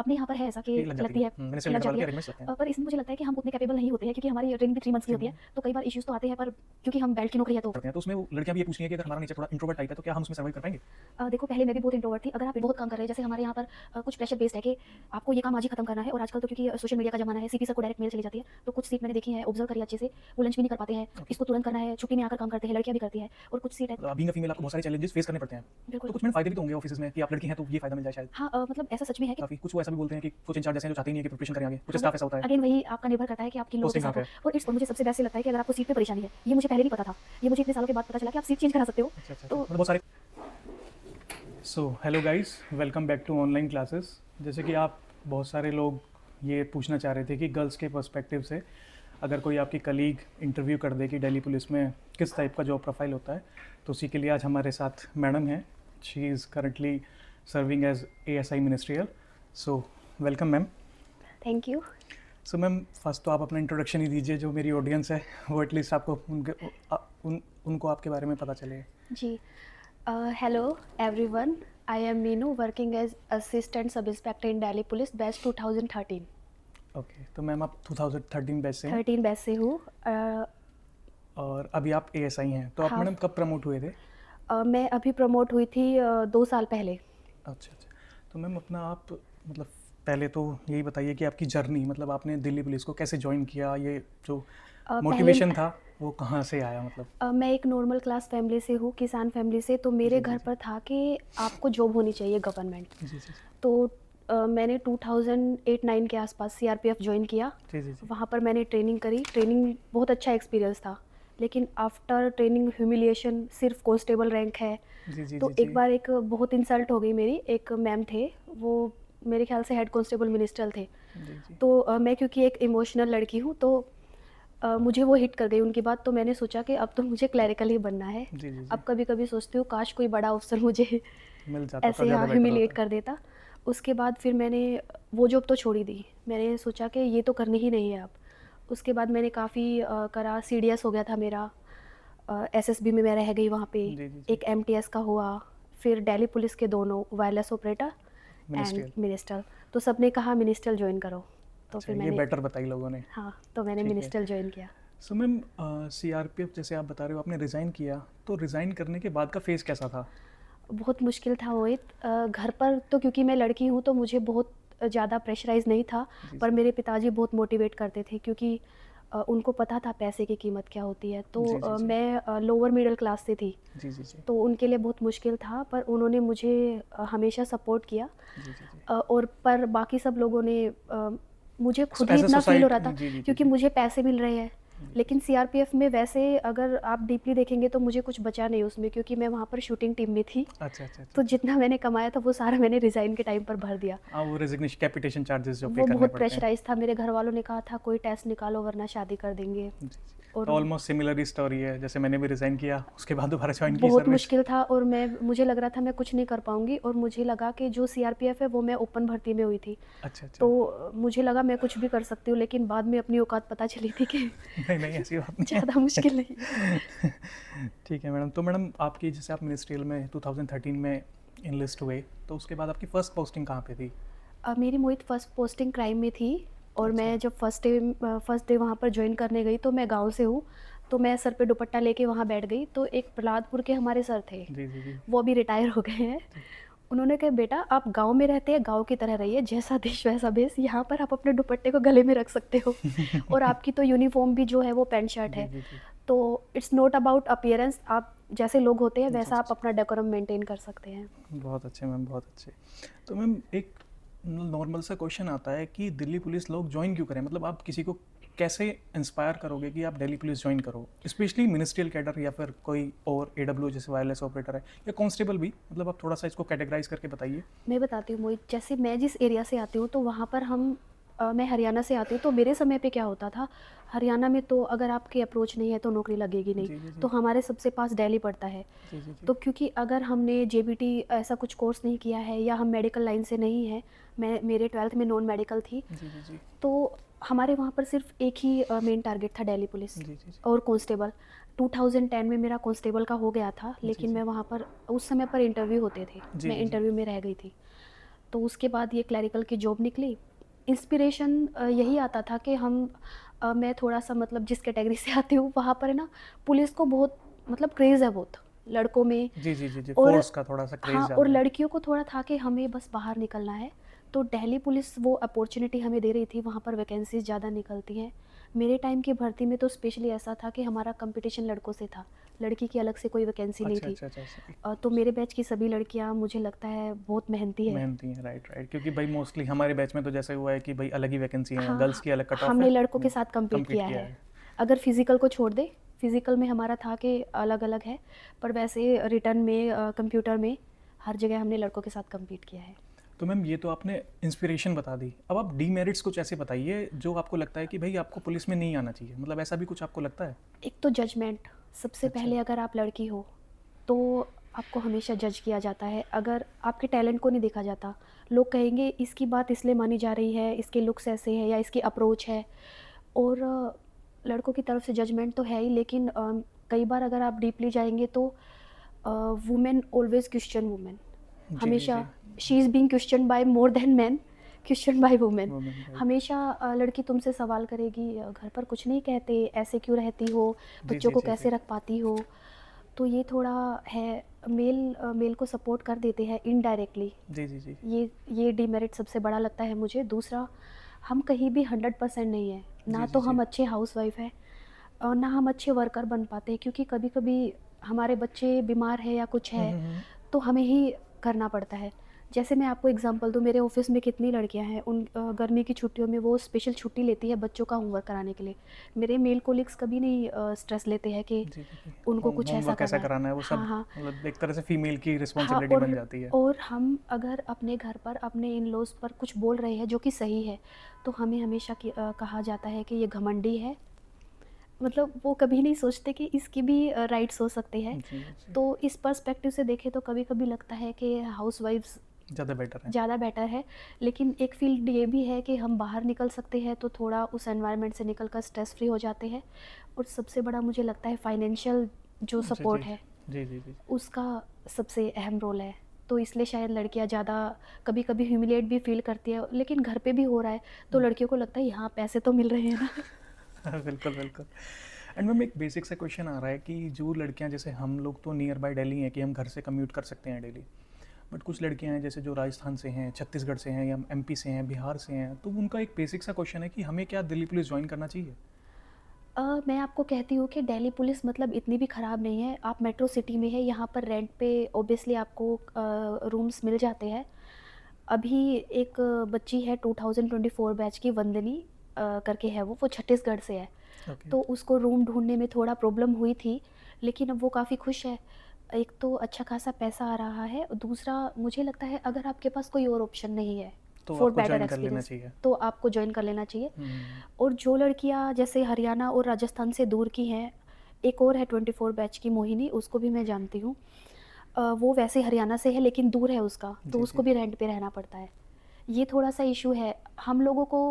अपने यहाँ पर है ऐसा कि लग जाती लगती है, मैंने लग नेपाल जाती के है। अरेंजमेंट्स लगते हैं। पर इसमें मुझे लगता है कि हम उतने कैपेबल नहीं होते हैं क्योंकि हमारी ट्रेनिंग भी 3 मंथ्स की होती है, तो कई बार इश्यूज़ तो आते हैं, पर क्योंकि हम बेल्ट की नौकरी है तो करते हैं तो उसमें वो लड़कियां भी ये पूछती हैं कि अगर हमारा नेचर थोड़ा इंट्रोवर्ट टाइप है तो क्या हम उसमें सर्वाइव कर पाएंगे? देखो पहले मैं भी बहुत इंट्रोवर्ट थी। अगर आप बहुत काम कर रहे हैं, जैसे हमारे यहाँ पर कुछ प्रेशर बेस्ड है कि आपको ये काम आज ही खत्म करना है, और आजकल तो क्योंकि सोशल मीडिया का ज़माना है, सीपी सर को डायरेक्ट मेल चली जाती है, तो कुछ सीट मैंने देखी है, ऑब्जर्व करी अच्छे से, वो लंच भी नहीं कर पाते हैं, ओके, इसको तुरंत करना है, छुट्टी में आकर काम करते हैं, लड़कियाँ भी करती हैं, और कुछ सीट है। मतलब बीइंग अ फीमेल आपको बहुत सारे चैलेंजेस फेस करने पड़ते हैं। बिल्कुल। तो कुछ मैंने फायदे भी तो होंगे ऑफिसेज में कि आप लड़की हैं तो ये फायदा मिल जाए शायद। हाँ, मतलब ऐसा सच में है कि काफी कुछ वो ऐसा भी बोलते हैं कि कुछ इंचार्ज ऐसे हैं जो चाहते ही नहीं है कि प्रिपरेशन करें आगे, कुछ हाँ, स्टाफ ऐसा होता है। अगेन वही आपका निर्भर करता है कि आप किन लोगों के पोस्टिंग कहाँ साथ पे हो। है? और मुझे सबसे बेस्ट ये लगता है कि अगर आपको सीट पे परेशानी है, ये मुझे पहले नहीं पता था, ये मुझे इतने सालों के बाद पता चला कि आप सीट चेंज करा सकते हो। अच्छा, तो मतलब बहुत सारे। So hello guys, welcome back to online classes. जैसे कि आप बहुत सारे लोग ये पूछना चाह रहे थे कि गर्ल्स के पर्सपेक्टिव से अगर कोई आपकी कलीग इंटरव्यू कर दे कि दिल्ली पुलिस में किस टाइप का जॉब प्रोफाइल होता है, तो उसी के लिए आज हमारे साथ मैडम हैं। She is currently serving as ASI ministerial. So welcome ma'am. Thank you. So ma'am, first तो आप अपना इंट्रोडक्शन ही दीजिए, जो मेरी ऑडियंस है वो एटलीस्ट आपको उनको आपके बारे में पता चले। जी, hello everyone, I am Meenu, working as assistant sub inspector in Delhi police, batch 2013। Okay, तो मैम आप 2013 बैच से हैं 13 बैच से हूँ। और अभी आप ASI हैं, तो आप हाँ, मैडम कब प्रमोट हुए थे? मैं अभी प्रमोट हुई थी 2 साल पहले। अच्छा, तो मैम अपना आप मतलब पहले तो यही बताइए कि आपकी जर्नी, मतलब आपने दिल्ली पुलिस को कैसे ज्वाइन किया, ये जो पहले मोटिवेशन था वो कहाँ से आया मतलब? मैं एक नॉर्मल क्लास फैमिली से हूँ, किसान फैमिली से, तो मेरे जी घर जी पर था कि आपको जॉब होनी चाहिए गवर्नमेंट। जी जी तो मैंने 2008-9 के आसपास सीआरपीएफ ज्वाइन किया। जी जी जी वहाँ पर मैंने ट्रेनिंग करी, ट्रेनिंग बहुत अच्छा एक्सपीरियंस था, लेकिन आफ्टर ट्रेनिंग ह्यूमिलिएशन, सिर्फ कांस्टेबल रैंक है। जी जी तो जी एक जी बार एक बहुत इंसल्ट हो गई मेरी, एक मैम थे, वो मेरे ख्याल से हेड कांस्टेबल मिनिस्टर थे। जी जी तो मैं क्योंकि एक इमोशनल लड़की हूँ, तो मुझे वो हिट कर गई उनकी बात, तो मैंने सोचा कि अब तो मुझे क्लैरिकल ही बनना है। जी जी जी अब कभी-कभी सोचती हूँ काश कोई बड़ा अफ़सर मुझे मिल जाता तो ऐसे हाँ ज़्यादा बेटर ह्यूमिलिएट होता। कर देता। उसके बाद फिर मैंने वो जॉब तो छोड़ ही दी। मैंने सोचा कि ये तो करनी ही नहीं है अब। उसके बाद मैंने काफ़ी करा, सीडीएस हो गया था मेरा, एसएसबी में मैं रह गई वहाँ पे, जी जी जी एक एमटीएस का हुआ, फिर दिल्ली पुलिस के दोनों wireless operator and ministerial. Minister. तो सबने कहा मिनिस्टर जॉइन करो, तो अच्छा, फिर ये मैंने बेटर बताई लोगों ने। हाँ, तो मैंने ठीक है। मिनिस्टर जॉइन किया। सो मैम, CRPF जैसे आप बता रहे हो आपने रिज़ाइन किया, तो रिज़ाइन करने के बाद का फेज़ कैसा था? बहुत मुश्किल था मोहित। घर पर तो क्योंकि मैं लड़की हूँ तो मुझे बहुत ज़्यादा प्रेशराइज़ नहीं था, जी पर जी मेरे पिताजी बहुत मोटिवेट करते थे क्योंकि उनको पता था पैसे की कीमत क्या होती है। तो जी जी जी मैं लोअर मिडिल क्लास से थी, जी जी जी तो उनके लिए बहुत मुश्किल था, पर उन्होंने मुझे हमेशा सपोर्ट किया। जी जी जी और पर बाकी सब लोगों ने मुझे खुद ही एज अ इतना फ़ील हो रहा सोसाइटी। था जी जी जी क्योंकि जी मुझे पैसे मिल रहे हैं। जी लेकिन सीआरपीएफ में वैसे अगर आप डीपली देखेंगे तो मुझे कुछ बचा नहीं उसमें, क्योंकि मैं वहाँ पर शूटिंग टीम में थी। अच्छा तो अच्छा। जितना मैंने कमाया था वो सारा मैंने रिज़ाइन के टाइम पर भर दिया। हाँ, वो रेजिग्नेशन कैपिटेशन चार्जेस जो पे वो करने बहुत पड़ते हैं। प्रेशराइज़ था, मेरे घरवालों ने कहा था कोई टेस्ट निकालो वरना शादी कर देंगे। जी जी। तो और ऑलमोस्ट सिमिलर ही स्टोरी है, जैसे मैंने भी रिज़ाइन किया उसके बाद दोबारा ज्वाइन की बहुत सर्विस। मुश्किल था, और मुझे लग रहा था मैं कुछ नहीं कर पाऊँगी, और मुझे लगा कि जो सीआरपीएफ है वो मैं ओपन भर्ती में हुई थी। अच्छा। तो मुझे लगा मैं कुछ भी कर सकती हूँ, लेकिन बाद में अपनी औकात पता चली थी कि नहीं नहीं, ऐसी बात नहीं ज़्यादा मुश्किल नहीं है। है। ठीक है मैडम, तो मैडम आपकी जैसे आप मिनिस्ट्रियल में 2013 में इनलिस्ट हुए, तो उसके बाद आपकी फ़र्स्ट पोस्टिंग कहाँ पे थी? मेरी मोहित फर्स्ट पोस्टिंग क्राइम में थी, और अच्छा। मैं जब फर्स्ट डे वहाँ पर जॉइन करने गई, तो मैं गाँव से हूँ, तो मैं सर पे दुपट्टा लेके वहाँ बैठ गई, तो एक प्रहलादपुर के हमारे सर थे, जी जी जी वो अभी रिटायर हो गए हैं। जी उन्होंने कहा बेटा आप गाँव में रहते हैं, गाँव की तरह रहिए, जैसा देश वैसा भेष, यहाँ पर आप अपने दुपट्टे को गले में रख सकते हो, और आपकी तो यूनिफ़ॉर्म भी जो है वो पैंट शर्ट जी है। जी जी तो इट्स नॉट अबाउट अपीयरेंस, आप जैसे लोग होते हैं जी वैसा जी आप अपना डेकोरम मेंटेन कर सकते हैं। बहुत अच्छे मैम, बहुत अच्छे। तो मैम एक नॉर्मल सा क्वेश्चन आता है कि दिल्ली पुलिस लोग ज्वाइन क्यों करें, मतलब आप किसी को कैसे इंस्पायर करोगे कि आप दिल्ली पुलिस ज्वाइन करो, स्पेशली मिनिस्ट्रियल कैडर या फिर कोई और AW जैसे वायरलेस ऑपरेटर है या कांस्टेबल भी, मतलब आप थोड़ा सा इसको कैटेगराइज करके बताइए। मैं बताती हूँ मोहित, जैसे मैं जिस एरिया से आती हूँ तो वहाँ पर मैं हरियाणा से आती हूँ, तो मेरे समय पे क्या होता था, हरियाणा में तो अगर आपकी अप्रोच नहीं है तो नौकरी लगेगी नहीं, जी जी जी तो हमारे सबसे पास दिल्ली पड़ता है। जी जी जी तो क्योंकि अगर हमने जेबीटी ऐसा कुछ कोर्स नहीं किया है, या हम मेडिकल लाइन से नहीं है, मेरे 12th में नॉन मेडिकल थी, जी जी जी तो हमारे वहाँ पर सिर्फ एक ही मेन टारगेट था, दिल्ली पुलिस जी जी और कांस्टेबल। 2010 में मेरा कांस्टेबल का हो गया था, जी लेकिन जी मैं वहाँ पर उस समय पर इंटरव्यू होते थे, जी मैं जी जी इंटरव्यू में रह गई थी। तो उसके बाद ये क्लरिकल की जॉब निकली। इंस्पिरेशन यही आता था कि मैं थोड़ा-सा मतलब जिस कैटेगरी से आती हूँ वहाँ पर है ना, पुलिस को बहुत मतलब क्रेज़ है बहुत, लड़कों में। जी, जी, जी, जी, और फ़ोर्स का थोड़ा-सा क्रेज़ हाँ, और ज़्यादा है। लड़कियों को थोड़ा था कि हमें बस बाहर निकलना है, तो दिल्ली पुलिस वो अपॉर्च्युनिटी हमें दे रही थी, वहाँ पर वैकेंसीज़ ज़्यादा निकलती हैं। मेरे टाइम की भर्ती में तो स्पेशली ऐसा था कि हमारा कॉम्पिटिशन लड़कों से था, लड़की की अलग से कोई वैकेंसी नहीं अच्छा, थी। अच्छा, अच्छा, अच्छा। तो मेरे बैच की सभी लड़कियाँ मुझे लगता है बहुत मेहनती है। मेहनती हैं, राइट, राइट, क्योंकि भाई मोस्टली हमारे बैच में तो जैसे हुआ है कि भाई अलग ही वैकेंसी है, गर्ल्स हाँ, की अलग कट ऑफ हमने है। लड़कों के साथ कम्पीट कम्पीट किया किया है। है। अगर फ़िज़िकल को छोड़ दें, फ़िज़िकल में हमारा था कि अलग-अलग है, पर वैसे रिटन में कंप्यूटर में हर जगह हमने लड़कों के साथ कम्पीट किया है। तो मैम ये तो आपने इंस्पिरेशन बता दी, अब आप डीमेरिट्स कुछ ऐसे बताइए जो आपको लगता है कि भाई आपको पुलिस में नहीं आना चाहिए, मतलब ऐसा भी कुछ आपको लगता है? एक तो जजमेंट, सबसे अच्छा। पहले अगर आप लड़की हो, तो आपको हमेशा जज किया जाता है, अगर आपके टैलेंट को नहीं देखा जाता। लोग कहेंगे इसकी बात इसलिए मानी जा रही है, इसके लुक्स ऐसे हैं या इसकी अप्रोच है। और लड़कों की तरफ से जजमेंट तो है ही, लेकिन कई बार अगर आप डीपली जाएँगे तो वुमेन ऑलवेज़ क्वेश्चन वुमेन। जी, जी, हमेशा जी। She is being questioned by more than men, questioned by women. Women, right. हमेशा लड़की तुमसे सवाल करेगी, घर पर कुछ नहीं कहते, ऐसे क्यों रहती हो? जी, बच्चों जी, को जी, जी। कैसे रख पाती हो? तो ये थोड़ा है, मेल को सपोर्ट कर देते हैं इनडायरेक्टली। जी, जी, जी। ये डीमेरिट सबसे बड़ा लगता है मुझे। दूसरा, हम कहीं भी 100% नहीं हैं। ना जी, तो जी, जी। हम अच्छे हाउसवाइफ़ हैं और ना हम अच्छे वर्कर बन पाते हैं, क्योंकि कभी-कभी हमारे बच्चे बीमार हैं या कुछ हुँ, है, हुँ, हुँ। तो हमें ही करना पड़ता है। जैसे मैं आपको एग्ज़ाम्पल दूँ, मेरे ऑफ़िस में कितनी लड़कियाँ हैं, गर्मी की छुट्टियों में वो स्पेशल छुट्टी लेती है बच्चों का होमवर्क कराने के लिए। मेरे मेल कोलीग्स कभी नहीं स्ट्रेस लेते हैं कि जी, जी, जी। उनको कुछ ऐसा होमवर्क कैसा करना है। कराना है वो सब, हाँ, हाँ। मतलब एक तरह से फीमेल की हाँ, रिस्पॉन्सिबिलिटी बन जाती है। और हम अगर अपने घर पर अपने इन-लॉज़ पर कुछ बोल रहे हैं जो कि सही है, तो हमें हमेशा कहा जाता है कि ये घमंडी है। मतलब वो कभी नहीं सोचते कि इसकी भी राइट्स हो सकते हैं। जी, जी। तो इस पर्सपेक्टिव से देखें तो कभी-कभी लगता है कि हाउसवाइफ्स ज़्यादा बेटर है। ज़्यादा बेटर है। लेकिन एक फ़ील्ड ये भी है कि हम बाहर निकल सकते हैं, तो थोड़ा उस एनवायरनमेंट से निकल कर स्ट्रेस फ्री हो जाते हैं। और सबसे बड़ा मुझे लगता है फाइनेंशियल जो जी, जी। सपोर्ट है, जी, जी, जी। उसका सबसे अहम रोल है। तो इसलिए शायद लड़कियाँ ज़्यादा कभी-कभी ह्यूमिलिएट भी फ़ील करती है, लेकिन घर पे भी हो रहा है, तो लड़कियों को लगता है यहाँ पैसे तो मिल रहे हैं ना। बिल्कुल, बिल्कुल। एंड मैम एक बेसिक सा क्वेश्चन आ रहा है कि जो लड़कियां, जैसे हम लोग तो नियर बाय दिल्ली हैं कि हम घर से कम्यूट कर सकते हैं डेली, बट कुछ लड़कियां हैं जैसे जो राजस्थान से हैं, छत्तीसगढ़ से हैं या एमपी से हैं, बिहार से हैं, तो उनका एक बेसिक सा क्वेश्चन है कि हमें क्या दिल्ली पुलिस ज्वाइन करना चाहिए? मैं आपको कहती हूँ कि दिल्ली पुलिस मतलब इतनी भी ख़राब नहीं है। आप मेट्रो सिटी में है, यहाँ पर रेंट पे ऑब्वियसली आपको रूम्स मिल जाते हैं। अभी एक बच्ची है 2024 बैच की, वंदनी करके है वो छत्तीसगढ़ से है। ओके। तो उसको रूम ढूँढने में थोड़ा प्रॉब्लम हुई थी, लेकिन अब वो काफ़ी खुश है। एक तो अच्छा खासा पैसा आ रहा है, और दूसरा मुझे लगता है अगर आपके पास कोई और ऑप्शन नहीं है तो फॉर आपको बेटर ज्वाइन कर लेना एक्सपीरियंस, चाहिए। तो आपको जॉइन कर लेना चाहिए। हम्म। और जो लड़कियाँ जैसे हरियाणा और राजस्थान से दूर की हैं, एक और है 24 बैच की मोहिनी, उसको भी मैं जानती हूँ। वो वैसे हरियाणा से है लेकिन दूर है उसका, तो जी, उसको जी। भी रेंट पे रहना पड़ता है। ये थोड़ा-सा इश्यू है। हम लोगों को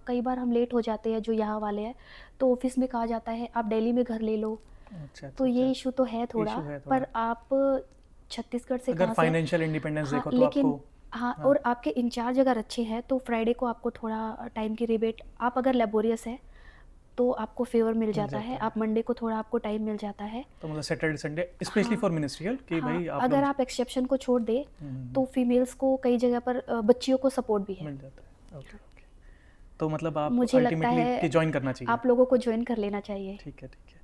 कई बार हम लेट हो जाते हैं जो यहाँ वाले हैं, तो ऑफ़िस में कहा जाता है आप दिल्ली में घर ले लो, अच्छा, तो अच्छा, ये अच्छा। इश्यू तो है थोड़ा। इशू है पर थोड़ा। आप छत्तीसगढ़ से अगर कहाँ से हैं? फाइनेंशियल इंडिपेंडेंस हाँ, देखो तो आपको। लेकिन हाँ, हाँ। और आपके इंचार्ज अगर अच्छे हैं तो फ्राइडे को आपको थोड़ा टाइम की रिबेट, आप अगर लेबोरियस हैं तो आपको फ़ेवर मिल मिल जाता है, जाता है। आप मंडे को थोड़ा आपको टाइम मिल जाता है। तो मतलब सैटरडे संडे स्पेशली हाँ, फॉर मिनिस्ट्रियल कि हाँ, भाई आप अगर लोग। आप एक्सेप्शन को छोड़ दें, हम्म, तो फीमेल्स को कई जगह पर बच्चियों को सपोर्ट भी है। मिल जाता है। Okay, okay. तो मतलब आप मुझे लगता अल्टीमेटली है कि ज्वाइन करना चाहिए। आप लोगों को जॉइन कर लेना चाहिए। ठीक है, ठीक है।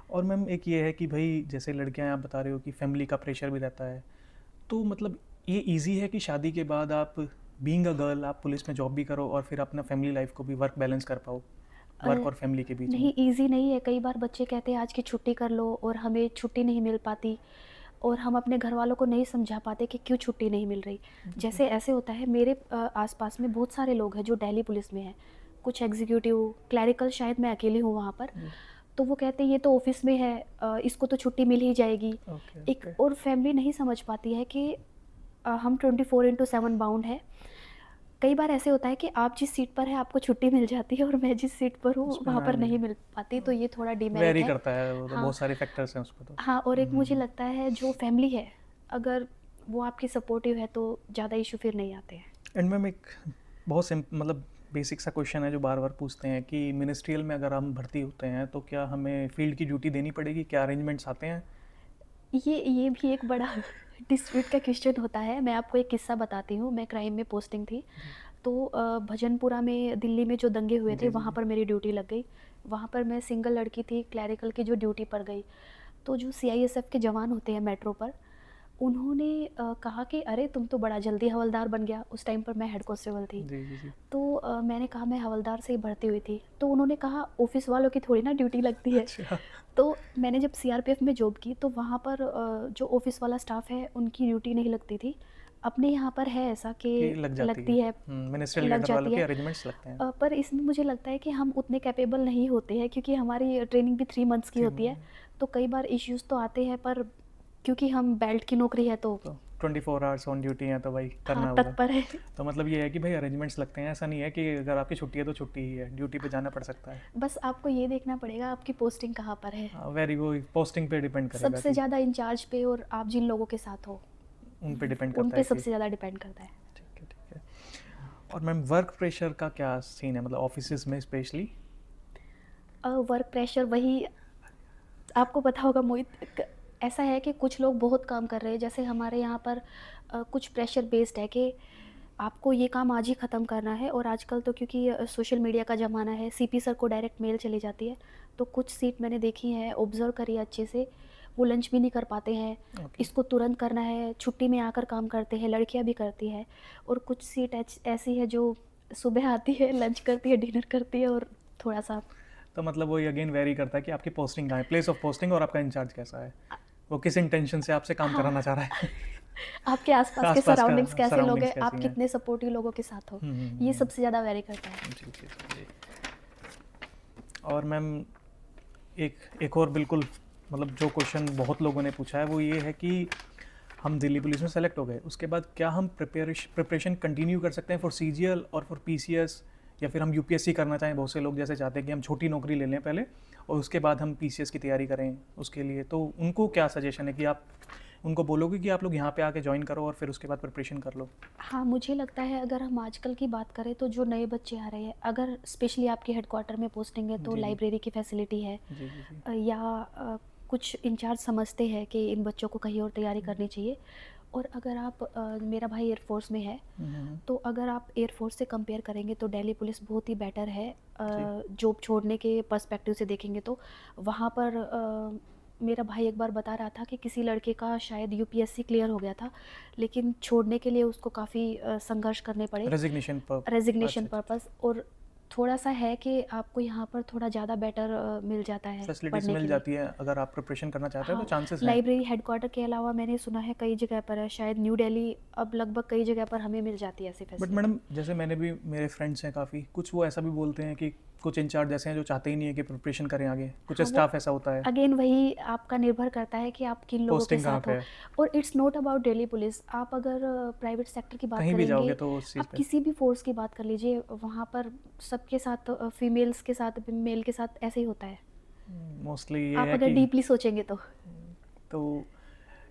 और मैम एक ये है कि भाई जैसे लड़कियां आप बता रहे हो कि फैमिली का प्रेशर भी रहता है, तो मतलब ये इजी है कि शादी के बाद आप बीइंग अ गर्ल आप पुलिस में जॉब भी करो और फिर अपना फैमिली लाइफ को भी वर्क बैलेंस कर पाओ, अ, वर्क और फैमिली के बीच में? नहीं, ईज़ी नहीं है। कई बार बच्चे कहते हैं आज की छुट्टी कर लो, और हमें छुट्टी नहीं मिल पाती, और हम अपने घरवालों को नहीं समझा पाते कि क्यों छुट्टी नहीं मिल रही। जी। जैसे ऐसे होता है, मेरे आस-पास में बहुत सारे लोग हैं जो दिल्ली पुलिस में हैं। कुछ एग्ज़ीक्यूटिव, क्लरिकल, शायद मैं अकेली हूँ वहाँ पर। जी। तो वो कहते हैं ये तो ऑफ़िस में है, इसको तो छुट्टी मिल ही जाएगी। ओके, एक ओके। और फैमिली नहीं समझ पाती है कि हम 24/7 बाउंड हैं। कई बार ऐसे होता है कि आप जिस सीट पर हैं आपको छुट्टी मिल जाती है, और मैं जिस सीट पर हूँ उस पे वहाँ ना पर मिले। नहीं मिल पाती, तो ये थोड़ा डिमेरिट वेरी है। करता है वो, तो हाँ, बहुत सारे फैक्टर्स हैं उस पे तो। हाँ, और एक मुझे लगता है जो फैमिली है, अगर वो आपकी सपोर्टिव है तो ज़्यादा इश्यू फिर नहीं आते हैं। एंड मैम एक बहुत मतलब बेसिक सा क्वेश्चन है जो बार बार पूछते हैं कि मिनिस्ट्रियल में अगर हम भर्ती होते हैं तो क्या हमें फील्ड की ड्यूटी देनी पड़ेगी, क्या अरेंजमेंट्स आते हैं? ये भी एक बड़ा डिस्प्यूट का क्वेश्चन होता है। मैं आपको एक किस्सा बताती हूँ। मैं क्राइम में पोस्टिंग थी, जी तो भजनपुरा में दिल्ली में जो दंगे हुए थे जी जी वहाँ पर मेरी ड्यूटी लग गई। वहाँ पर मैं सिंगल लड़की थी, क्लैरिकल की जो ड्यूटी पर गई। तो जो सीआईएसएफ के जवान होते हैं मेट्रो पर, उन्होंने कहा कि अरे तुम तो बड़ा जल्दी हवलदार बन गया। उस टाइम पर मैं हेड कांस्टेबल थी। जी जी जी। तो मैंने कहा मैं हवलदार से ही भर्ती हुई थी। तो उन्होंने कहा ऑफिस वालों की थोड़ी ना ड्यूटी लगती है। अच्छा। तो मैंने जब सीआरपीएफ में जॉब की तो वहाँ पर जो ऑफिस वाला स्टाफ है उनकी ड्यूटी नहीं लगती थी। अपने यहाँ पर है ऐसा कि कि लग जाती है। लगती है, मिनिस्ट्रियल लग कैडर वालों जाती के है। अरेंजमेंट्स लगते हैं। पर इसमें मुझे लगता है कि हम उतने कैपेबल नहीं होते हैं, क्योंकि हमारी ट्रेनिंग भी 3 मंथ्स की थ्री होती है। तो कई बार इश्यूज़ तो आते हैं, पर क्योंकि हम बेल्ट की नौकरी है तो तो 24 आवर्स ऑन ड्यूटी है तो भाई हाँ, करना होगा। तत्पर है। तो मतलब ये है कि भाई अरेंजमेंट्स लगते हैं, ऐसा नहीं है कि अगर आपकी छुट्टी है तो छुट्टी ही है, ड्यूटी पे जाना पड़ सकता है। बस आपको ये देखना पड़ेगा आपकी पोस्टिंग कहाँ पर है। वेरी वो पोस्टिंग पे डिपेंड करेगा सबसे कि ज़्यादा इंचार्ज पे और आप जिन लोगों के साथ हो, उन पे डिपेंड उन करता पे है कि सबसे ज़्यादा डिपेंड करता है। ठीक है ठीक है। और मैम वर्क प्रेशर का क्या सीन है, मतलब ऑफिसेज में स्पेशली? वर्क प्रेशर वही आपको पता होगा मोहित, ऐसा है कि कुछ लोग बहुत काम कर रहे हैं। जैसे हमारे यहाँ पर कुछ प्रेशर बेस्ड है कि आपको ये काम आज ही ख़त्म करना है। और आजकल तो क्योंकि सोशल मीडिया का ज़माना है, सीपी सर को डायरेक्ट मेल चली जाती है। तो कुछ सीट मैंने देखी है, ऑब्जर्व करी है अच्छे से, वो लंच भी नहीं कर पाते हैं। ओके। इसको तुरंत करना है, छुट्टी में आकर काम करते हैं, लड़कियां भी करती हैं। और कुछ सीट ऐसी है जो सुबह आती है, लंच करती है, डिनर करती है, और थोड़ा सा तो मतलब वो अगेन वेरी करता है कि आपकी पोस्टिंग कहाँ है, प्लेस ऑफ पोस्टिंग, और आपका इंचार्ज कैसा है, वो किस इंटेंशन से आपसे काम हाँ, कराना चाह रहा है। आपके आसपास के आसपास का सराउंडिंग्स कैसे लोग सराउंडिंग्स हैं, कैसी आप हैं। कितने सपोर्टिव लोगों के साथ हो, ये हम्म। सबसे ज़्यादा वेरी करता है। जी जी जी। और मैम एक एक और बिल्कुल मतलब जो क्वेश्चन बहुत लोगों ने पूछा है वो ये है कि हम दिल्ली पुलिस में सेलेक्ट हो गए, उसके बाद क्या हम प्रिपरेशन कंटिन्यू कर सकते हैं फॉर सीजीएल और फॉर पीसीएस, या फिर हम यूपीएससी करना चाहें? बहुत से लोग जैसे चाहते हैं कि हम छोटी नौकरी ले लें पहले और उसके बाद हम पीसीएस की तैयारी करें उसके लिए, तो उनको क्या सजेशन है कि आप उनको बोलोगे कि आप लोग यहाँ पे आके ज्वाइन करो और फिर उसके बाद प्रिपरेशन कर लो? हाँ, मुझे लगता है अगर हम आजकल की बात करें तो जो नए बच्चे आ रहे हैं, अगर स्पेशली आपके हेडक्वार्टर में पोस्टिंग है तो जी जी लाइब्रेरी की फैसिलिटी है। जी जी जी। या कुछ इंचार्ज समझते हैं कि इन बच्चों को कहीं और तैयारी करनी चाहिए। और अगर आप मेरा भाई एयरफोर्स में है, हम्म। तो अगर आप एयरफोर्स से कंपेयर करेंगे तो दिल्ली पुलिस बहुत ही बेटर है। जी जॉब छोड़ने के पर्सपेक्टिव से देखेंगे तो वहाँ पर मेरा भाई एक बार बता रहा था कि किसी लड़के का शायद यूपीएससी क्लियर हो गया था, लेकिन छोड़ने के लिए उसको काफ़ी संघर्ष करने पड़े, रेजिग्नेशन पर। रेजिग्नेशन अच्छा अच्छा। पर्पस। और थोड़ा सा है कि आपको यहाँ पर थोड़ा ज़्यादा बेटर मिल जाता है फैसिलिटीज पढ़ने मिल के लिए। जाती है अगर आप प्रिपरेशन करना चाहते हैं तो हाँ, चांसेस हैं। लाइब्रेरी हेडक्वार्टर के अलावा मैंने सुना है कई जगह पर है, शायद न्यू दिल्ली, अब लगभग कई जगह पर हमें मिल जाती है ऐसी बट फैसिलिटी। मैडम जैसे मैंने भी, मेरे फ्रेंड्स हैं काफ़ी, कुछ वो ऐसा भी बोलते हैं कि कुछ इंचार्ज ऐसे हैं जो चाहते ही नहीं है कि प्रिपरेशन करें आगे, कुछ हाँ, वो स्टाफ ऐसा होता है। अगेन वही आपका निर्भर करता है कि आप किन लोगों के पोस्टिंग कहाँ साथ पे हो। है, और it's not about Delhi police, आप अगर प्राइवेट सेक्टर की बात कहीं भी जाओगे करेंगे, तो उस चीज़ आप पे किसी भी फोर्स की बात कर लीजिए, वहाँ पर सबके साथ फीमेल्स के साथ मेल के साथ ऐसे ही होता है, मोस्टली ये आप है अगर कि, डीपली सोचेंगे तो। तो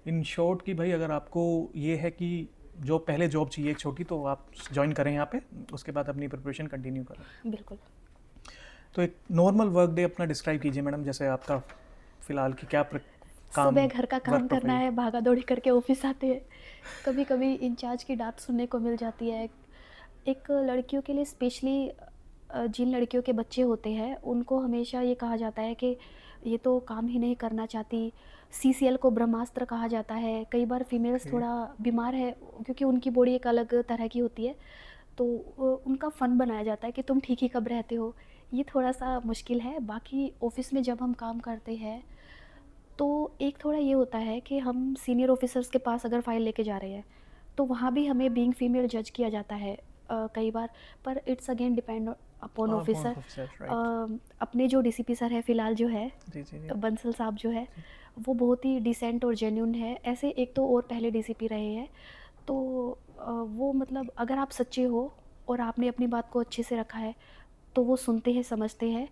इन शॉर्ट कि भाई अगर आपको ये है कि जो पहले जॉब चाहिए एक छोटी, तो आप ज्वाइन करें यहाँ पे, उसके बाद अपनी प्रिपरेशन कंटिन्यू करें। बिल्कुल। तो एक नॉर्मल वर्क डे अपना डिस्क्राइब कीजिए मैडम, जैसे आपका फ़िलहाल की क्या काम, सुबह घर का वर्क काम करना प्रोफाइल। है, भागा दौड़ी करके ऑफिस आते हैं। कभी कभी इंचार्ज की डांट सुनने को मिल जाती है। एक लड़कियों के लिए स्पेशली, जिन लड़कियों के बच्चे होते हैं उनको हमेशा ये कहा जाता है कि ये तो काम ही नहीं करना चाहती। सीसीएल को ब्रह्मास्त्र कहा जाता है। कई बार फीमेल्स ओके। थोड़ा बीमार है, क्योंकि उनकी बॉडी एक अलग तरह की होती है, तो उनका फ़न बनाया जाता है कि तुम ठीक ही कब रहते हो। ये थोड़ा सा मुश्किल है। बाकी ऑफिस में जब हम काम करते हैं तो एक थोड़ा ये होता है कि हम सीनियर ऑफिसर्स के पास अगर फ़ाइल लेके जा रहे हैं, तो वहाँ भी हमें बीइंग फीमेल जज किया जाता है कई बार। पर it's again depend upon officer. Officer right. अपने जो डीसीपी सर है फ़िलहाल जो है, जी जी जी बंसल साहब जो है, जी। वो बहुत ही डिसेंट और जेन्युइन है। ऐसे एक तो और पहले डीसीपी रहे हैं, तो वो मतलब अगर आप सच्चे हो और आपने अपनी बात को अच्छे से रखा है, तो वो सुनते हैं, समझते हैं।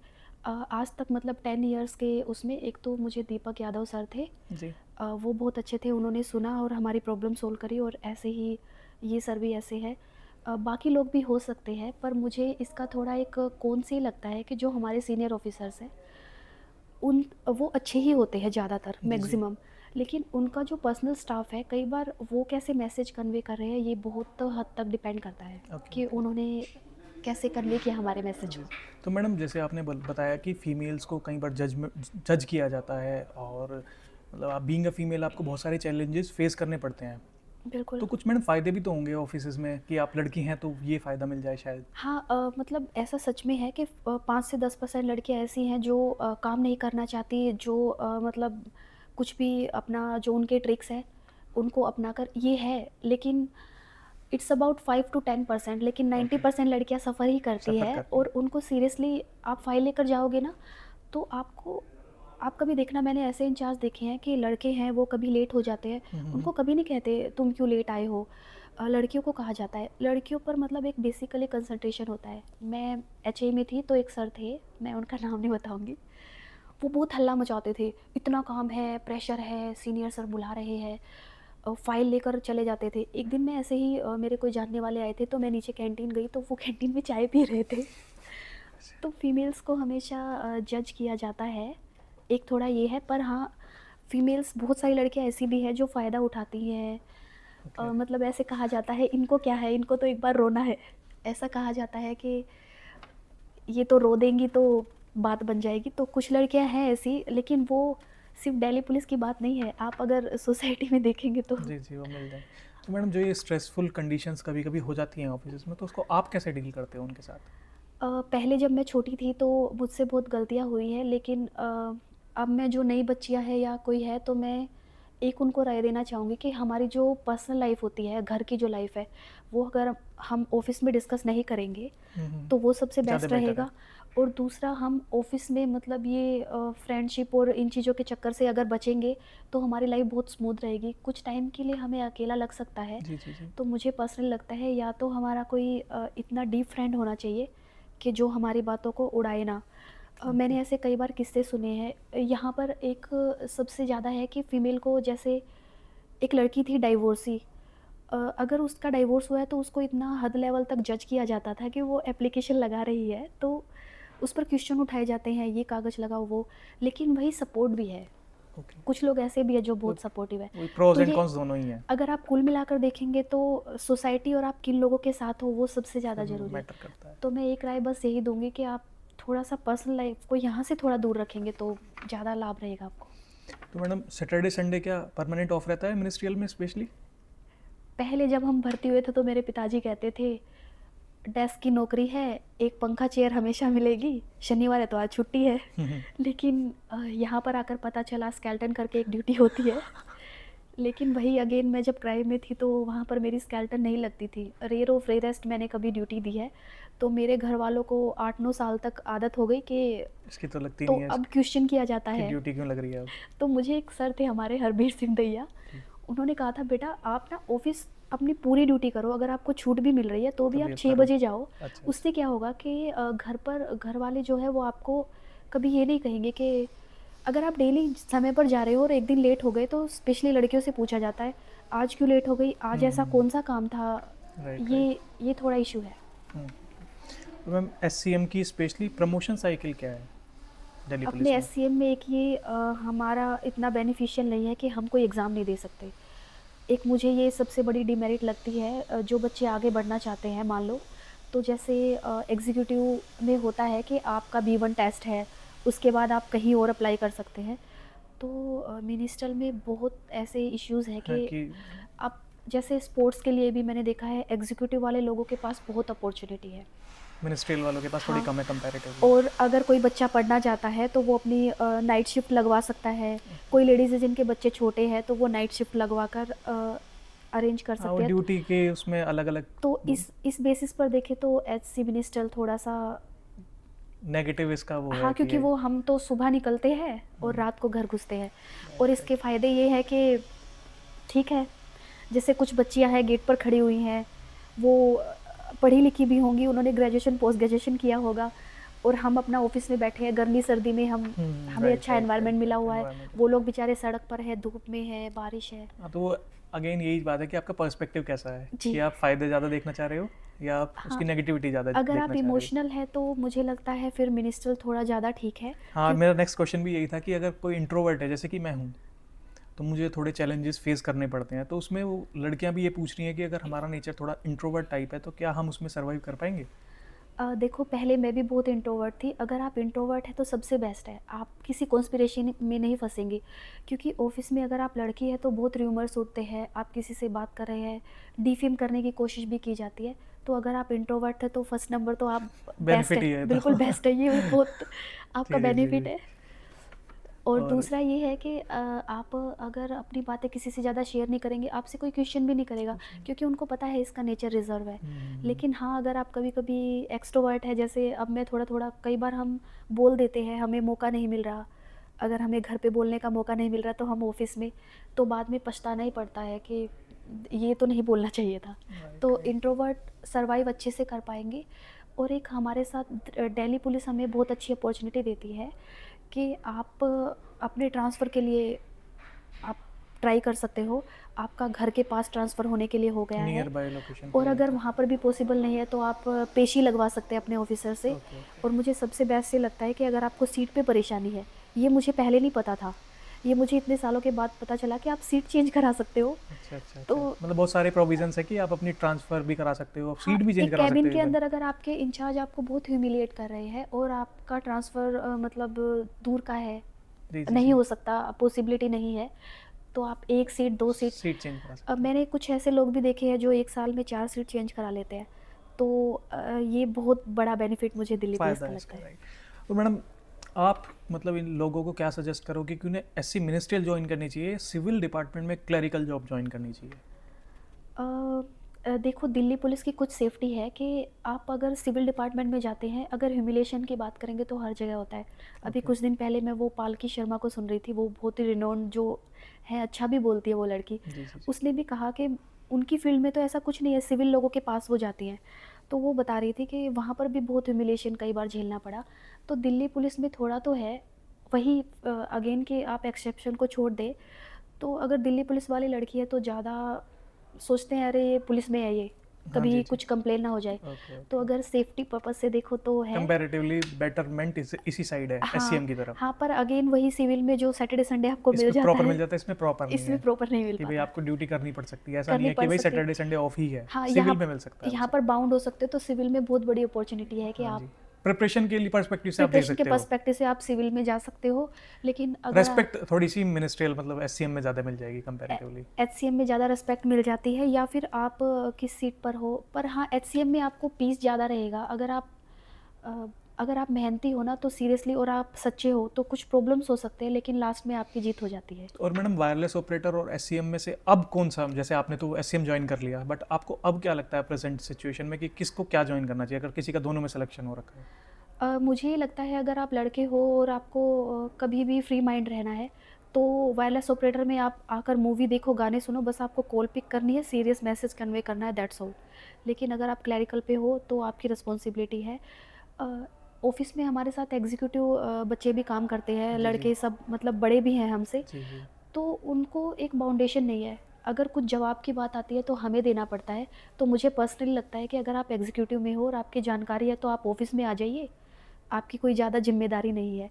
आज तक मतलब 10 इयर्स के उसमें एक तो मुझे दीपक यादव सर थे। जी वो बहुत अच्छे थे, उन्होंने सुना और हमारी प्रॉब्लम सॉल्व करी। और ऐसे ही ये सर भी ऐसे हैं। बाकी लोग भी हो सकते हैं, पर मुझे इसका थोड़ा एक कौन से लगता है कि जो हमारे सीनियर ऑफिसर्स हैं उन वो अच्छे ही होते हैं ज़्यादातर जी, जी। मैक्सिमम, लेकिन उनका जो पर्सनल स्टाफ है कई बार वो कैसे मैसेज कन्वे कर रहे हैं ये बहुत हद तक डिपेंड करता है ओके, कि ओके। उन्होंने कैसे कन्वे किया हमारे मैसेज जी। को। तो मैडम जैसे आपने बताया कि फीमेल्स को कई बार जज किया जाता है और मतलब आप बीइंग अ फीमेल आपको बहुत सारे चैलेंजेस फेस करने पड़ते हैं। बिल्कुल। तो कुछ मैडम फ़ायदे भी तो होंगे ऑफिसेज़ में कि आप लड़की हैं तो ये फ़ायदा मिल जाए शायद? हाँ, मतलब ऐसा सच में है कि 5 से 10% लड़कियां ऐसी हैं जो काम नहीं करना चाहती, जो मतलब कुछ भी अपना जो उनके ट्रिक्स है उनको अपनाकर ये है, लेकिन इट्स अबाउट 5 to 10%, लेकिन ओके, 90% लड़कियां सफ़र ही करती सफ़र है करती और हैं। उनको सीरियसली आप फाइल लेकर जाओगे ना, तो आपको आप कभी देखना, मैंने ऐसे इंचार्ज देखे हैं कि लड़के हैं वो कभी लेट हो जाते हैं, हुँ, हुँ, हुँ। उनको कभी नहीं कहते तुम क्यों लेट आए हो। लड़कियों को कहा जाता है, लड़कियों पर मतलब एक बेसिकली कंसंट्रेशन होता है। मैं एचए में थी तो एक सर थे, मैं उनका नाम नहीं बताऊंगी, वो बहुत हल्ला मचाते थे, इतना काम है, प्रेशर है, सीनियर सर बुला रहे हैं, फाइल लेकर चले जाते थे। एक दिन मैं ऐसे ही मेरे कोई जानने वाले आए थे तो मैं नीचे कैंटीन गई तो वो कैंटीन में चाय पी रहे थे। तो फीमेल्स को हमेशा जज किया जाता है, एक थोड़ा ये है, पर हाँ फीमेल्स बहुत सारी लड़कियां ऐसी भी हैं जो फ़ायदा उठाती हैं। ओके। मतलब ऐसे कहा जाता है इनको क्या है, इनको तो एक बार रोना है, ऐसा कहा जाता है कि ये तो रो देंगी तो बात बन जाएगी। तो कुछ लड़कियां हैं ऐसी, लेकिन वो सिर्फ दिल्ली पुलिस की बात नहीं है, आप अगर सोसाइटी में देखेंगे तो। जी, जी, वो मिल जाए। तो मैडम जो ये स्ट्रेसफुल कंडीशंस कभी-कभी हो जाती हैं ऑफिसेज़ में तो उसको आप कैसे डील करते हो उनके साथ? पहले जब मैं छोटी थी तो मुझसे बहुत गलतियाँ हुई हैं, लेकिन अब मैं जो नई बच्चियाँ हैं या कोई है तो मैं एक उनको राय देना चाहूँगी कि हमारी जो पर्सनल लाइफ होती है, घर की जो लाइफ है, वो अगर हम ऑफ़िस में डिस्कस नहीं करेंगे, हुँ, हुँ। तो वो सबसे ज़्यादा बेस्ट बेटर है। रहेगा। और दूसरा, हम ऑफ़िस में मतलब ये फ्रेंडशिप और इन चीज़ों के चक्कर से अगर बचेंगे, तो हमारी लाइफ बहुत स्मूथ रहेगी। कुछ टाइम के लिए हमें अकेला लग सकता है, जी, जी, जी। तो मुझे पर्सनली लगता है या तो हमारा कोई इतना डीप फ्रेंड होना चाहिए कि जो हमारी बातों को उड़ाए ना। ओके। मैंने ऐसे कई बार किस्से सुने हैं। यहाँ पर एक सबसे ज़्यादा है कि फ़ीमेल को, जैसे एक लड़की थी डाइवोर्सी, अगर उसका डाइवोर्स हुआ है तो उसको इतना हद लेवल तक जज किया जाता था कि वो एप्लीकेशन लगा रही है, तो उस पर क्वेश्चन उठाए जाते हैं, ये कागज़ लगाओ वो, लेकिन वही सपोर्ट भी है। ओके। कुछ लोग ऐसे भी हैं जो वो बहुत सपोर्टिव है। वही प्रोज़ तो एंड ये, कॉन्स दोनों ही हैं। अगर आप कुल मिलाकर देखेंगे तो सोसाइटी और आप किन लोगों के साथ हो वो सबसे ज़्यादा सब ज़रूरी है। मैटर करता है। तो मैं एक राय बस यही दूँगी कि आप थोड़ा-सा पर्सनल लाइफ़ को यहाँ से थोड़ा दूर रखेंगे तो ज़्यादा लाभ रहेगा आपको। तो मैडम सैटरडे संडे क्या परमानेंट ऑफ रहता है मिनिस्ट्रियल में स्पेशली? पहले जब हम भर्ती हुए थे तो मेरे पिताजी कहते थे, डेस्क की नौकरी है, एक पंखा चेयर हमेशा मिलेगी, शनिवार इतवार छुट्टी है। हुँ, हुँ। लेकिन यहाँ पर आकर पता चला स्केलेटन करके एक ड्यूटी होती है। लेकिन वही अगेन, मैं जब क्राइम में थी तो वहाँ पर मेरी स्केलेटन नहीं लगती थी। रेयर ऑफ रेयरेस्ट मैंने कभी ड्यूटी दी है। तो मेरे घर वालों को 8-9 साल तक आदत हो गई कि इसकी तो लगती तो नहीं है अब क्वेश्चन किया जाता इसकी है। ड्यूटी क्यों लग रही है अब? तो मुझे एक सर थे हमारे, हरबीर सिंह दैया, जी। उन्होंने कहा था बेटा आप ना ऑफिस अपनी पूरी ड्यूटी करो, अगर आपको छूट भी मिल रही है तो भी तभी आप अब 6 करो। बजे जाओ। अच्छा, अच्छा। उससे क्या होगा कि घर पर घर वाले जो है वो आपको कभी ये नहीं कहेंगे कि अगर आप डेली समय पर जा रहे हो और एक दिन लेट हो गए तो स्पेशली लड़कियों से पूछा जाता है, आज क्यों लेट हो गई, आज हुँ, ऐसा हुँ, कौन सा काम था। Right, right. ये थोड़ा इशू है। हुँ। तो मैम एससीएम की स्पेशली प्रमोशन साइकिल क्या है दिल्ली अपने पुलिस में? एससीएम में एक ये हमारा इतना बेनिफिशियल नहीं है कि हम कोई एग्ज़ाम नहीं दे सकते। एक मुझे ये सबसे बड़ी डिमेरिट लगती है, जो बच्चे आगे बढ़ना चाहते हैं, मान लो तो जैसे एग्जीक्यूटिव में होता है कि आपका B1 टेस्ट है, उसके बाद आप कहीं और अप्लाई कर सकते हैं। तो मिनिस्ट्रियल में बहुत ऐसे इश्यूज़ हैं हाँ, कि कि आप, जैसे स्पोर्ट्स के लिए भी मैंने देखा है एग्जीक्यूटिव वाले लोगों के पास बहुत अपॉर्चुनिटी है। मिनिस्ट्रियल वालों के पास थोड़ी हाँ, कम है कंपैरेटिवली। और अगर कोई बच्चा पढ़ना चाहता है तो वो अपनी नाइट शिफ्ट लगवा सकता है। कोई लेडीज़ है जिनके बच्चे छोटे हैं तो वो नाइट शिफ्ट लगवा कर अरेंज कर हाँ, वो सकते हैं। ड्यूटी के उसमें अलग-अलग तो इस बेसिस पर देखें तो एचसी मिनिस्टर थोड़ा-सा, नेगेटिव इसका वो हाँ, है कि क्योंकि ये वो हम तो सुबह निकलते हैं और हुँ, रात को घर घुसते हैं। और राइट, इसके राइट। फ़ायदे ये हैं कि ठीक है, जैसे कुछ बच्चियाँ हैं गेट पर खड़ी हुई हैं, वो पढ़ी लिखी भी होंगी, उन्होंने ग्रेजुएशन, पोस्ट ग्रेजुएशन किया होगा और हम अपना ऑफ़िस में बैठे हैं, गर्मी सर्दी में हुँ, हमें राइट, अच्छा राइट, एनवायरनमेंट राइट, मिला राइट, हुआ है। एनवायरनमेंट वो अच्छा लोग बेचारे सड़क पर हैं, धूप में है, बारिश है। हाँ, तो वो अगेन यही बात है कि आपका पर्सपेक्टिव कैसा है, जी। कि आप फ़ायदे ज़्यादा देखना चाह रहे हो या आप हाँ, उसकी नेगेटिविटी ज़्यादा अगर आप देखना चाह रहे हो? इमोशनल हैं तो मुझे लगता है फिर मिनिस्ट्रल थोड़ा ज़्यादा ठीक है। हाँ, क्यों मेरा नेक्स्ट क्वेश्चन भी यही था कि अगर कोई इंट्रोवर्ट है जैसे कि मैं हूँ, तो मुझे थोड़े चैलेंजेस फेस करने पड़ते हैं, तो उसमें वो लड़कियाँ भी ये पूछ रही हैं कि अगर हमारा नेचर थोड़ा इंट्रोवर्ट टाइप है तो क्या हम उसमें सर्वाइव कर पाएंगे? देखो, पहले मैं भी बहुत इंट्रोवर्ट थी। अगर आप इंट्रोवर्ट हैं तो सबसे बेस्ट है, आप किसी कॉन्स्पिरेसी में नहीं फँसेंगी। क्योंकि ऑफ़िस में अगर आप लड़की हैं तो बहुत र्यूमर्स उड़ते हैं, आप किसी से बात कर रहे हैं, डिफ़ेम करने की कोशिश भी की जाती है। तो अगर आप इंट्रोवर्ट हैं तो फर्स्ट नंबर तो आप बेस्ट बेनिफिट है, ही है बिल्कुल तो। बेस्ट है, ये बहुत आपका जी जी जी बेनिफिट जी। है। और और दूसरा ये है कि आप अगर अपनी बातें किसी से ज़्यादा शेयर नहीं करेंगे, आपसे कोई क्वेश्चन भी नहीं करेगा, क्योंकि उनको पता है इसका नेचर रिज़र्व है। लेकिन हाँ, अगर आप कभी-कभी एक्सट्रोवर्ट है, जैसे अब मैं थोड़ा-थोड़ा, कई बार हम बोल देते हैं, हमें मौका नहीं मिल रहा। अगर हमें घर पे बोलने का मौका नहीं मिल रहा तो हम ऑफ़िस में, तो बाद में पछताना ही पड़ता है कि ये तो नहीं बोलना चाहिए था। राइट तो राइट। इंट्रोवर्ट सर्वाइव अच्छे से कर पाएँगे। और एक हमारे साथ दिल्ली पुलिस हमें बहुत अच्छी अपॉर्च्युनिटी देती है कि आप अपने ट्रांसफ़र के लिए आप ट्राई कर सकते हो। आपका घर के पास ट्रांसफ़र होने के लिए हो गया है। नियर बाय लोकेशन पे और हो अगर जाता वहाँ पर भी पॉसिबल नहीं है तो आप पेशी लगवा सकते हैं अपने ऑफ़िसर है। से। Okay okay. और मुझे सबसे बेस्ट ये लगता है कि अगर आपको सीट पे परेशानी है, ये मुझे पहले नहीं पता था। ये मुझे इतने सालों के बाद पता चला कि आप सीट चेंज करा सकते हो। अच्छा अच्छा तो अच्छा, मतलब बहुत सारे प्रोविजंस है कि आप अपनी ट्रांसफ़र भी करा सकते हो, आप हाँ, सीट भी चेंज एक करा केबिन सकते हो के इवन। अंदर अगर आपके इंचार्ज आपको बहुत ह्यूमिलिएट कर रहे हैं और आपका ट्रांसफ़र मतलब दूर का है, जी जी नहीं जी। हो सकता, पॉसिबिलिटी नहीं है, तो आप 1 सीट, 2 सीट, सीट चेंज करा अब सकते हो। मैंने कुछ ऐसे लोग भी देखे हैं जो 1 साल में 4 सीट चेंज करा लेते हैं। तो ये बहुत बड़ा बेनिफिट मुझे दिल्ली पुलिस फ़ायदा का है लगता इसका, है। राइट। और मैडम, आप मतलब इन लोगों को क्या सजेस्ट करोगे कि उन्हें एससी मिनिस्ट्रियल ज्वाइन करनी चाहिए, सिविल डिपार्टमेंट में क्लरिकल जॉब ज्वाइन करनी चाहिए? अ देखो, दिल्ली पुलिस की कुछ सेफ्टी है कि आप अगर सिविल डिपार्टमेंट में जाते हैं, अगर ह्यूमिलिएशन की बात करेंगे तो हर जगह होता है। अभी ओके। कुछ दिन पहले मैं वो पालकी शर्मा को सुन रही थी, वो बहुत ही रिनोन्ड जो है, अच्छा भी बोलती है वो लड़की। जी जी जी। उसने भी कहा कि उनकी फ़ील्ड में तो ऐसा कुछ नहीं है, सिविल लोगों के पास वो जाती हैं। तो वो बता रही थी कि वहाँ पर भी बहुत ह्यूमिलिएशन कई बार झेलना पड़ा। तो दिल्ली पुलिस में थोड़ा तो है, वही अगेन कि आप एक्सेप्शन को छोड़ दें, तो अगर दिल्ली पुलिस वाली लड़की है तो ज़्यादा सोचते हैं, अरे ये पुलिस में है ये, हाँ जी कभी जी। कुछ कंप्लेन ना हो जाए। ओके तो ओके। अगर सेफ्टी पर्पज़ से देखो तो है। कंपैरेटिवली बेटरमेंट इसी साइड है, हाँ, एससीएम की तरफ। हाँ, पर अगेन वही सिविल में जो सैटरडे संडे आपको मिल इसमें जाता प्रॉपर मिल है, जाता है, इसमें प्रॉपर नहीं इसमें है प्रॉपर नहीं मिल कि भाई पाता। आपको ड्यूटी करनी पड़ सकती है, ऐसा नहीं करनी है कि पड़ भाई सकती है। सैटरडे संडे ऑफ ही है, हाँ, सिविल में मिल सकता है यहाँ आपसे। पर बाउंड हो सकते हो, तो सिविल में बहुत बड़ी अपॉर्च्युनिटी है कि हाँ जी। आप प्रिपरेशन के लिए पर्सपेक्टिव से आप देख प्रिपरेशन के सकते हो। पर्सपेक्टिव से आप सिविल में जा सकते हो। लेकिन अगर रेस्पेक्ट थोड़ी सी मिनिस्ट्रियल मतलब एससीएम में ज़्यादा मिल जाएगी कंपैरेटिवली। एचसीएम में ज़्यादा रिस्पेक्ट मिल जाती है, या फिर आप किस सीट पर हो, पर हाँ, एचसीएम में आपको पीस ज़्यादा रहेगा। अ, अगर आप मेहनती हो ना तो सीरियसली, और आप सच्चे हो तो कुछ प्रॉब्लम्स हो सकते हैं, लेकिन लास्ट में आपकी जीत हो जाती है। और मैडम, वायरलेस ऑपरेटर और एससीएम में से अब कौन सा, जैसे आपने तो एससीएम ज्वाइन कर लिया, बट आपको अब क्या लगता है प्रेजेंट सिचुएशन में कि किसको क्या ज्वाइन करना चाहिए अगर किसी का दोनों में सिलेक्शन हो रखा है? मुझे ये लगता है, अगर आप लड़के हो और आपको कभी भी फ्री माइंड रहना है, तो वायरलेस ऑपरेटर में आप आकर मूवी देखो, गाने सुनो, बस आपको कॉल पिक करनी है, सीरियस मैसेज कन्वे करना है, दैट्स ऑल। लेकिन अगर आप क्लैरिकल पे हो तो आपकी रिस्पॉन्सिबिलिटी है। ऑफिस में हमारे साथ एग्जीक्यूटिव बच्चे भी काम करते हैं, जी जी लड़के सब, मतलब बड़े भी हैं हमसे। जी जी। तो उनको एक बाउंडेशन नहीं है, अगर कुछ जवाब की बात आती है तो हमें देना पड़ता है। तो मुझे पर्सनली लगता है कि अगर आप एग्जीक्यूटिव में हो और आपकी जानकारी है तो आप ऑफिस में आ जाइए, आपकी कोई ज़्यादा ज़िम्मेदारी नहीं है।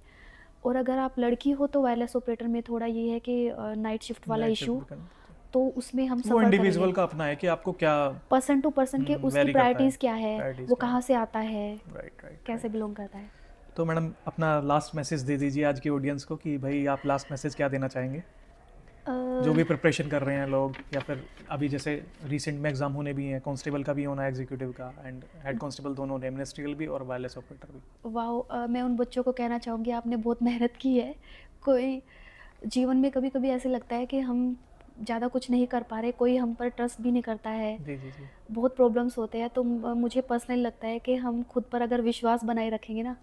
और अगर आप लड़की हो तो वायरलेस ऑपरेटर में थोड़ा ये है कि नाइट शिफ्ट वाला नाइट शिफ्ट इशू, भी करनी पड़ती है। तो उसमें हम तो वो सफ़र करेंगे। इंडिविजुअल का अपना है कि आपको क्या पर्सन टू पर्सन के उसकी वेरी करता है, प्रायोरिटीज़ क्या है, प्रायोरिटीज़ वो क्या है। कहाँ से आता है, राइट राइट कैसे राइट। बिलोंग करता है। तो मैडम, अपना लास्ट मैसेज दे दीजिए आज की ऑडियंस को कि भाई आप लास्ट मैसेज क्या देना चाहेंगे, अ, जो भी प्रिपरेशन कर रहे हैं लोग, या फिर अभी जैसे रिसेंट में एग्जाम होने भी हैं, कांस्टेबल का भी होना है, एग्जीक्यूटिव का एंड हेड कांस्टेबल दोनों ने, मिनिस्ट्रियल भी और वायरलेस ऑपरेटर भी। वाओ! मैं उन बच्चों को कहना चाहूँगी, आपने बहुत मेहनत की है। कोई जीवन में कभी-कभी ऐसे लगता है कि हम ज़्यादा कुछ नहीं कर पा रहे, कोई हम पर ट्रस्ट भी नहीं करता है, जी जी जी। बहुत प्रॉब्लम्स होते हैं। तो मुझे पर्सनली लगता है कि हम खुद पर अगर विश्वास बनाए रखेंगे ना,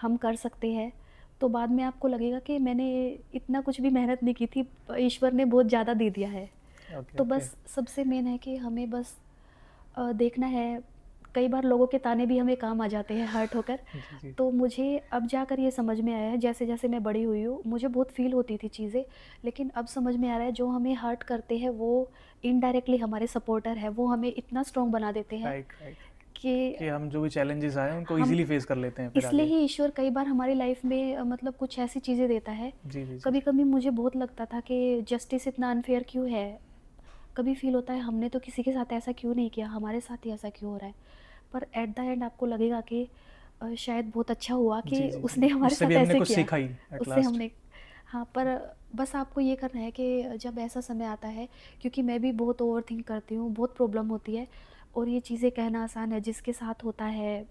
हम कर सकते हैं। तो बाद में आपको लगेगा कि मैंने इतना कुछ भी मेहनत नहीं की थी, ईश्वर ने बहुत ज़्यादा दे दिया है। ओके तो ओके। बस सबसे मेन है कि हमें बस देखना है, कई बार लोगों के ताने भी हमें काम आ जाते हैं हर्ट होकर। जी, जी। तो मुझे अब जाकर ये समझ में आया है, जैसे-जैसे मैं बड़ी हुई हूँ, मुझे बहुत फ़ील होती थी चीज़ें, लेकिन अब समझ में आ रहा है जो हमें हर्ट करते हैं वो इनडायरेक्टली हमारे सपोर्टर हैं, वो हमें इतना स्ट्रॉन्ग बना देते हैं राइट, राइट। कि कि हम जो भी चैलेंजेस आए उनको हम ईज़िली फेस कर लेते हैं फिर इसलिए आगे। ही ईश्वर कई बार हमारी लाइफ में मतलब कुछ ऐसी चीज़ें देता है। जी, जी, जी, जी। कभी-कभी मुझे बहुत लगता था कि जस्टिस इतना अनफ़ेयर क्यों है? कभी फ़ील होता है हमने तो किसी के साथ ऐसा क्यों नहीं किया, हमारे साथ ही ऐसा क्यों हो रहा है? पर एट द एंड आपको लगेगा कि शायद बहुत अच्छा हुआ जी, कि जी, उसने जी। हमारे उससे भी साथ हमने ऐसे कुछ किया। सीखा ही एट उससे लास्ट। हमने हाँ, पर बस आपको ये करना है कि जब ऐसा समय आता है, क्योंकि मैं भी बहुत ओवरथिंक करती हूँ, बहुत प्रॉब्लम होती है और ये चीज़ें कहना आसान है, जिसके साथ होता है जी,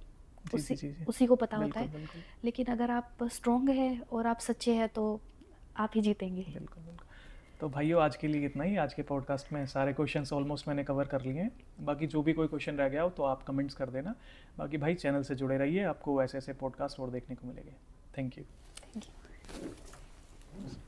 जी, उसी जी, जी। उसी को पता होता बिल्कुल, है। बिल्कुल। लेकिन अगर आप स्ट्रॉन्ग हैं और आप सच्चे हैं तो आप ही जीतेंगे। बिल्कुल, बिल्कुल। तो भाइयों आज के लिए इतना ही। आज के पॉडकास्ट में सारे क्वेश्चंस ऑलमोस्ट मैंने कवर कर लिए हैं। बाकी जो भी कोई क्वेश्चन रह गया हो तो आप कमेंट्स कर देना। बाकी भाई चैनल से जुड़े रहिए, आपको ऐसे-ऐसे पॉडकास्ट और देखने को मिलेंगे। Thank you. Thank you.